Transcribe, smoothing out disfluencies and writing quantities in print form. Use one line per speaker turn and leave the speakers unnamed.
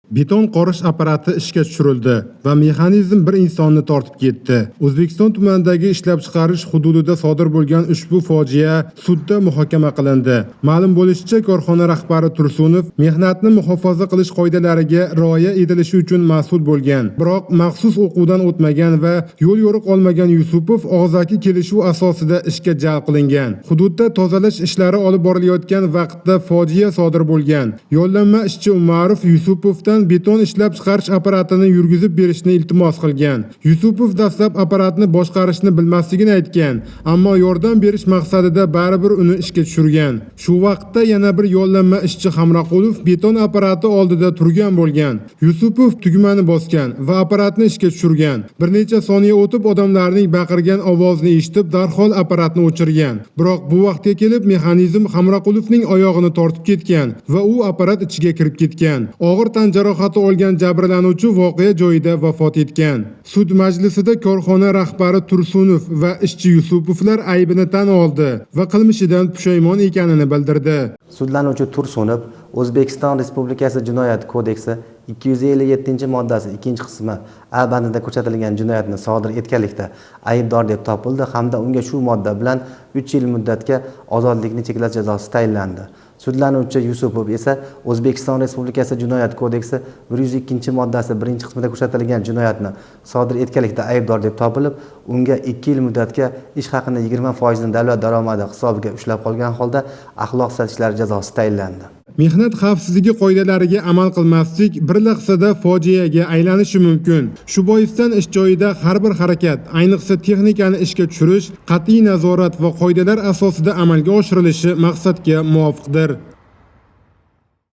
Beton qorish apparati ishga tushirildi va mexanizm bir insonni tortib ketdi. O'zbekiston tumanidagi ishlab chiqarish hududida sodir bo'lgan ushbu fojia sudda muhokama qilindi. Ma'lum bo'lishicha, korxona rahbari Tursunov mehnatni muhofaza qilish qoidalariga rioya etilishi uchun mas'ul bo'lgan. Biroq maxsus o'quvdan o'tmagan va yo'l yo'riq olmagan Yusupov og'zaki kelishuv asosida ishga jalb qilingan. Hududda tozalash ishlari olib borilayotgan vaqtda fojia sodir bo'lgan. Yollanma ishchi Umarov Yusupovdan beton ishlab chiqarish apparatini yurgizib berishni iltimos qilgan. Yusupov dastlab apparatni boshqarishni bilmasligini aytgan, ammo yordam berish maqsadida baribir uni ishga tushirgan. Shu vaqtda yana bir yollanma ishchi Hamraqulov beton apparati oldida turgan bo'lgan. Yusupov tugmani bosgan va apparatni ishga tushirgan. Bir necha soniya o'tib odamlarning baqirgan ovozini eshitib darhol apparatni o'chirgan. Biroq bu vaqtga kelib mexanizm Hamraqulovning oyog'ini tortib ketgan va u apparat ichiga kirib ketgan. Og'ir tan jarohati olgan jabrlanuvchi voqea joyida vafot etgan. Sud majlisida korxona rahbari Tursunov va ishchi Yusupovlar aybini tan oldi va qilmishidan pushaymon ekanini bildirdi.
Sudlanuvchi Tursunov O'zbekiston Respublikasi Jinoyat kodeksi 257-moddasi 2-qismi A bandida ko'rsatilgan jinoyatni sodir etganlikda aybdor deb topildi hamda unga shu modda bilan 3 yil muddatga ozodlikni cheklash jazosi tayinlandi. Sudlanuvchi Yusupov esa O'zbekiston Respublikasi Jinoyat kodeksi 102-moddasi 1-qismida ko'rsatilgan jinoyatni sodir etganlikda aybdor deb topilib, unga 2 yil muddatga ish haqining 20% ni davlat daromadi hisobiga ushlab qolgan holda axloq satishlar jazosi tayinlandi.
Mehnat xavfsizligi qoidalariga amal qilmaslik bir lahzada fojiaga aylanishi mumkin. Shu boisdan ish joyida har bir harakat, ayniqsa texnikani ishga tushirish qat'iy nazorat va qoidalar asosida amalga oshirilishi maqsadga muvofiqdir.